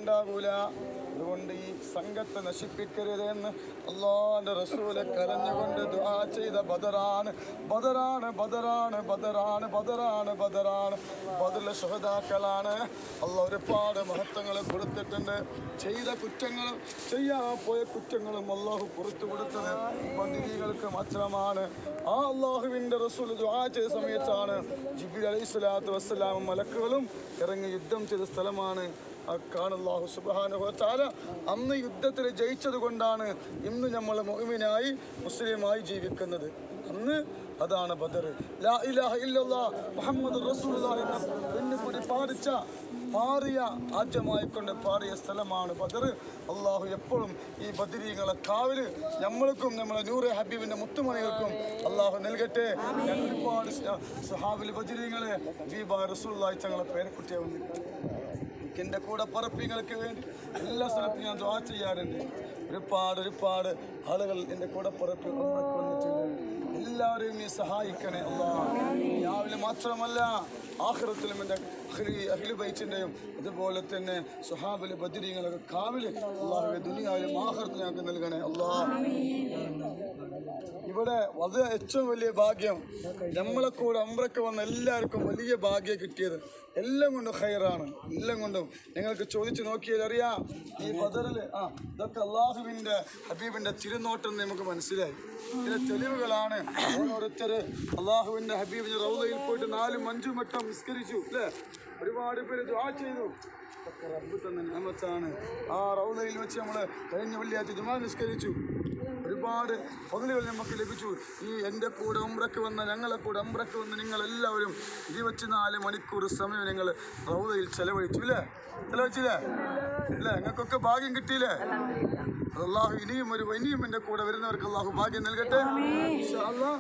ഉണ്ടാകൂല. അതുകൊണ്ട് ഈ സംഘത്തെ നശിപ്പിക്കരുത് എന്ന് അല്ലാഹുവിന്റെ റസൂല് കരഞ്ഞുകൊണ്ട് ദുആ ചെയ്ത ബദറാണ്. ബദറിലെ ശുഹദാക്കളാണ്. അല്ലാഹ് ഒരുപാട് മഹത്വങ്ങൾ കൊടുത്തിട്ടുണ്ട്. ചെയ്ത കുറ്റങ്ങളും ചെയ്യാൻ പോയ കുറ്റങ്ങളും അല്ലാഹു പുറത്തു കൊടുത്തത് ബദരീകൾക്ക് മാത്രമാണ്. ആ അല്ലാഹുവിന്റെ റസൂൽ ദുആ ചെയ്ത സമയത്താണ് ജിബ്രീൽ അലൈഹിസ്സലാത്തു വസ്സലാമും മലക്കുകളും ഇറങ്ങി യുദ്ധം ചെയ്ത സ്ഥലമാണ്. അല്ലാഹു സുബ്ഹാനഹു വ തആല അന്ന് യുദ്ധത്തിൽ ജയിച്ചത് കൊണ്ടാണ് ഇന്ന് നമ്മൾ മുഅ്മിനായി മുസ്ലിമായി ജീവിക്കുന്നത്. അന്ന് അതാണ് ബദർ. ലാ ഇലാഹ ഇല്ലല്ലാഹ് മുഹമ്മദുർ റസൂലുള്ളാഹി എന്ന് കൂടി പാടിയ ആദ്യമായിക്കൊണ്ട് പാടിയ സ്ഥലമാണ് ബദർ. അള്ളാഹു എപ്പോഴും ഈ ബദരീങ്ങളെ കാവല് നമ്മൾക്കും നമ്മളെ നൂറെ ഹബീബിന്റെ മുത്തുമണികൾക്കും അള്ളാഹു നൽകട്ടെ. ഞാൻ ഒരുപാട് സ്വഹാബിൽ ബദരീങ്ങളെ ഹബീബായ റസൂലുള്ളാഹി തങ്ങളെ പേരക്കുട്ടിയെ വന്നിട്ടുണ്ട്. എൻ്റെ കൂടെ പറപ്പിങ്ങൾക്ക് വേണ്ടി എല്ലാ സ്ഥലത്തും ഞാൻ ദുആ ചെയ്യാറുണ്ട്. ഒരുപാട് ആളുകൾ എൻ്റെ കൂടെ പറപ്പിൽ വന്നിട്ടുണ്ട്. എല്ലാവരെയും നീ സഹായിക്കണേ അല്ലാഹ്. രാവിലെ മാത്രമല്ല ആഖിറത്തിലും എൻ്റെ അഹ്ലു ബൈത്തിൻ്റെയും അതുപോലെ തന്നെ സ്വഹാബിലെ ബദരീങ്ങളൊക്കെ കാവില് അല്ലാഹുവേ ദുനിയാവിലും ആഖിറത്തിലും ഞങ്ങൾക്ക് നൽകണേ അല്ലാഹ്. ഇവിടെ വളരെ ഏറ്റവും വലിയ ഭാഗ്യം നമ്മളെ കൂടെ ഉംറയ്ക്ക് വന്ന എല്ലാവർക്കും വലിയ ഭാഗ്യം കിട്ടിയത്. എല്ലാം കൊണ്ടും ഖൈറാണ്. എല്ലാം കൊണ്ടും നിങ്ങൾക്ക് ചോദിച്ചു നോക്കിയാൽ അറിയാം. ഈ ബദറിൽ ഇതൊക്കെ അള്ളാഹുവിൻ്റെ ഹബീബിൻ്റെ തിരുനോട്ടം നമുക്ക് മനസ്സിലായി. ചില തെളിവുകളാണ്. ഓരോരുത്തർ അള്ളാഹുവിൻ്റെ ഹബീബിൻ്റെ റൗളയിൽ പോയിട്ട് 4-5 വട്ടം നിസ്കരിച്ചു അല്ലേ? ഒരുപാട് പേര് ദുആ ചെയ്തു. ഇതൊക്കെ റബ്ബ് തന്ന നിഅമത്താണ്. ആ റൗളയിൽ വെച്ച് നമ്മൾ കഴിഞ്ഞ വെള്ളിയാഴ്ച ജുമാ നിസ്കരിച്ചു. ഒരുപാട് ഫضലുകൾ നമുക്ക് ലഭിച്ചു. ഈ എൻ്റെ കൂടെ ഉംറയ്ക്ക് വന്ന ഞങ്ങളെ കൂടെ ഉംറയ്ക്ക് വന്ന നിങ്ങളെല്ലാവരും 24 മണിക്കൂർ സമയം നിങ്ങൾ റൗളയിൽ ചെലവഴിച്ചില്ലേ? നിങ്ങൾക്കൊക്കെ ഭാഗ്യം കിട്ടിയില്ലേ? അല്ലാഹു ഇനിയും എൻ്റെ കൂടെ വരുന്നവർക്ക് അല്ലാഹു ഭാഗ്യം നൽകട്ടെ ഇൻഷാ അല്ലാഹ്.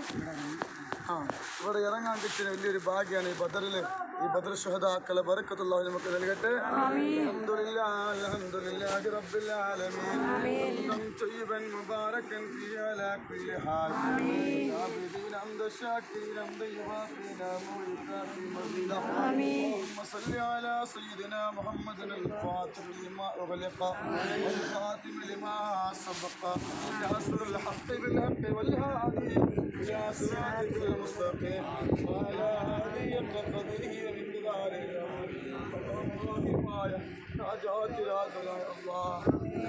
ഇവിടെ ഇറങ്ങാൻ കിട്ടിയ വലിയൊരു ഭാഗ്യമാണ് ഈ ബദറിൽ. ഈ ബദർ ശുഹദാക്കളെ ബറക്കത്ത് അല്ലാഹു നമുക്ക് നൽകട്ടെ. അൽഹംദുലില്ലാഹി റബ്ബിൽ ആലമീൻ. ഹംദൻ തയ്യിബൻ മുബാരകൻ ഫീഹി അലാ കുല്ലി ഹാൽ. ആബിദീന ഹംദ ശാകിരീന ഹംദൻ യുവാഫി നഅമഹു വയുകാഫി മസീദഹു. اللهم صل على سيدنا محمد الفاتح لما أغلق والخاتم لما سبق ناصر الحق بالحق والهادي إلى صراطك المستقيم وعلى آله وصحبه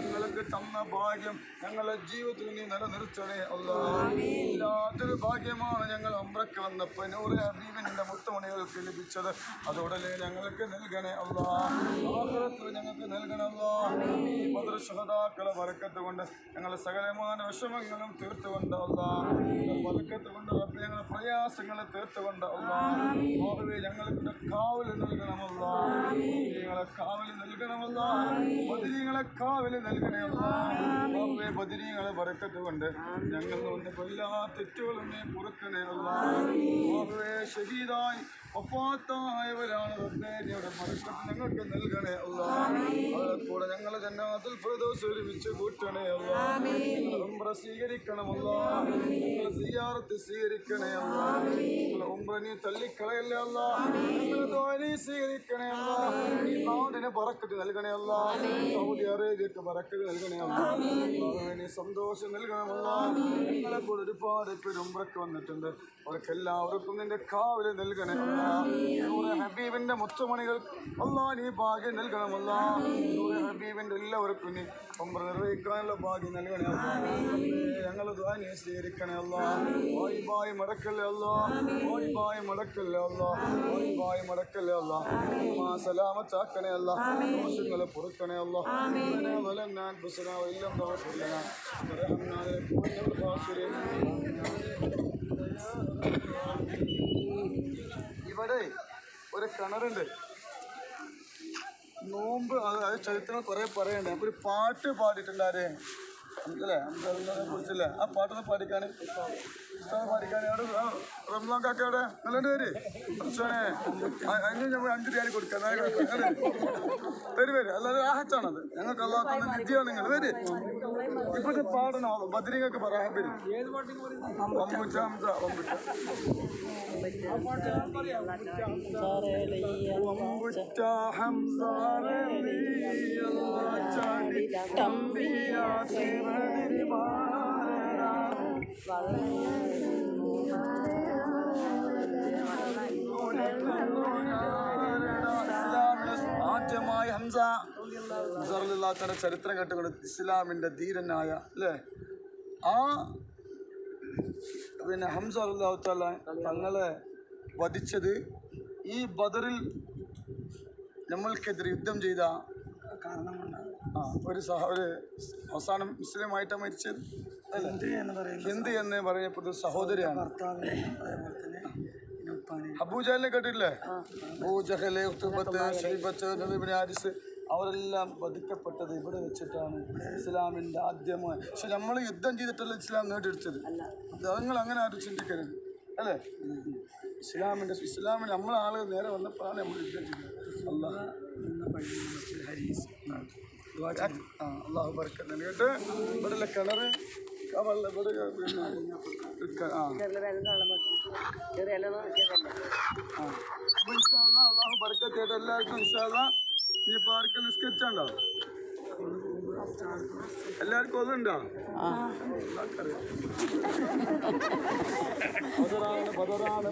ഞങ്ങൾക്ക് തന്ന ഭാഗ്യം ഞങ്ങളെ ജീവിതത്തിൽ നീ നിലനിർത്തണേ അല്ലാഹ്. ഇല്ലാത്തൊരു ഭാഗ്യമാണ് ഞങ്ങൾ ഉംറയ്ക്ക് വന്നപ്പോൾ നൂറെ ഹബീബിന്റെ മുത്തുമണികൾക്ക് ലഭിച്ചത്. അതോടല്ലേ ഞങ്ങൾക്ക് നൽകണേ അല്ലാഹ്. ആഖിറത്തിൽ ഞങ്ങൾക്ക് നൽകണേ അല്ലാഹ്. ഈ ബദർ ശുഹദാക്കളെ ബറക്കത്ത് കൊണ്ട് ഞങ്ങളെ സകലമായ വിഷമങ്ങളും തീർത്തുകൊണ്ട് അല്ലാഹ്, ബറക്കത്ത് കൊണ്ട് റബ്ബേ ഞങ്ങളുടെ പ്രയാസങ്ങളെ തീർത്തുകൊണ്ട് അല്ലാഹ്, ഞങ്ങൾക്ക് കാവല് നൽകണമല്ല. ബദരീങ്ങളെ കാവല് നൽകണമല്ല. ബദരീങ്ങളെ കാവല് നൽകണമല്ല. ബദരീങ്ങളെ ബറക്കത്ത് കൊണ്ട് ഞങ്ങൾ വന്ന എല്ലാ തെറ്റുകളും നീ പുറക്കണേ അല്ലാഹ്. ഷഹീദായി വഫാത്തായവരാണ് റബ്ബേ, നീയുടെ ബറക്കത്ത് ഞങ്ങൾക്ക് നൽകണേ അല്ലാഹ്. അവരെ കൂടെ ഞങ്ങളെ ജന്നാത്തുൽ ഫിർദൗസ് ഒരുമിച്ച് കൂട്ടണേ അല്ലാഹ്. ഉംറ സ്വീകരിക്കണം അല്ലാഹ്. ഞങ്ങളെ സിയാറത്ത് സ്വീകരിക്കണേ അല്ലാഹ്. ഞങ്ങളെ ഉംറ നീ തള്ളിക്കളയല്ലേ അല്ലാഹ്. ഞങ്ങളെ ദുആ നീ സ്വീകരിക്കണേ അല്ലാഹ്. ഈ നാടിന് ബറക്കത്ത് നൽകണേ അല്ലാഹ്. സൗദി അറേബ്യക്ക് ബറക്കത്ത് നൽകണേ അല്ലാഹ്. നീ സന്തോഷം നൽകണം അല്ലാഹ്. ഞങ്ങളെ കൂടെ ഒരുപാട് പേര് ഉംറയ്ക്ക് വന്നിട്ടുണ്ട്. അവർക്ക് എല്ലാവർക്കും നിന്റെ കാവല് നൽകണേ അല്ലാഹ്. നൂറെ ഹബീബിന്റെ മുത്തുമണികൾ അല്ലാഹ് നീ ഭാഗ്യം നൽകണം അല്ലാഹ്. നൂറെ ഹബീബിന്റെ എല്ലാവർക്കും നീ ഉംറ നിർവഹിക്കാനുള്ള ഭാഗ്യം നൽകണേ അല്ലാഹ്. ഞങ്ങൾ ദുആ നീ സ്വീകരിക്കണേ അല്ലാഹ്. വായിബായി മടക്കല്ലേ അല്ലാഹ്. വായിബായി മടക്കല്ലേ അല്ലാഹ്. വായിബായി മടക്കല്ലേ അല്ലാഹ്. സലാമത്താക്കണേ അല്ലാഹ്. ദോഷങ്ങളെ പൊറുക്കണേ അല്ലാഹ്. ഇവിടെ ഒരു കിണറുണ്ട്. നോമ്പ് അത് ചരിത്രം കുറെ പറയണ്ടേ. അപ്പൊ ഒരു പാട്ട് പാടിയിട്ടുണ്ടാരേ അല്ലേ? കുറിച്ചല്ലേ ആ പാട്ടൊന്ന് പാടിക്കാണ് റംസാൻ കാക്ക അവിടെ നല്ല പേര് കുറച്ചോനെ അതിന് നമ്മൾ 5 രൂപ കൊടുക്കാം. വരും അല്ലാതെ ആഹച്ചാണത്. ഞങ്ങൾക്ക് അല്ലാത്ത നിധിയാണ് നിങ്ങൾ വര്. ഇപ്പോഴത്തെ പാടണോ ബദരീങ്ങൾക്ക് പറയാൻ വരും. അമ്പുറ്റ ഹംസ തമ്പിയാത്തി ആദ്യമായി ഹംസ റളിയല്ലാഹുവിന്റെ ചരിത്രം കേട്ടുകൊണ്ട് ഇസ്ലാമിന്റെ ധീരനായ അല്ലേ ആ പിന്നെ ഹംസ റളിയല്ലാഹു തആല തങ്ങളെ വധിച്ചത് ഈ ബദറിൽ നമ്മൾക്കെതിരെ യുദ്ധം ചെയ്ത ഒരു അവസാനം മുസ്ലിമായിട്ടാണ് മരിച്ചത്. ഹിന്ദു എന്ന് പറയപ്പെടുന്ന സഹോദരിയാണ്. അബൂജഹലിനെ കേട്ടിട്ടില്ലേ? അബൂജഹല്, ഉത്ബത്ത്, ശൈബത്ത്, നബീബിൻ ഹാരിസ് അവരെല്ലാം വധിക്കപ്പെട്ടത് ഇവിടെ വെച്ചിട്ടാണ്. ഇസ്ലാമിൻ്റെ ആദ്യമായി. പക്ഷെ നമ്മൾ യുദ്ധം ചെയ്തിട്ടല്ല ഇസ്ലാം നേടിയെടുത്തത്. നിങ്ങൾ അങ്ങനെ ആരും ചിന്തിക്കരുത് അല്ലേ? ഇസ്ലാമിന് നമ്മളെ ആളുകൾ നേരെ വന്നപ്പോഴാണ് നമ്മൾ യുദ്ധം ചെയ്തത്. അള്ളാഹു ബർക്കത്ത് കേട്ട് ഇവിടെ കിണറ് അള്ളാഹു ബർക്കത്ത് കേട്ട് എല്ലാവർക്കും ഇനിയിപ്പോൾ ആർക്കും സ്കെച്ചുണ്ടോ? എല്ലാവർക്കും അതുണ്ടോ? ബദറാണ്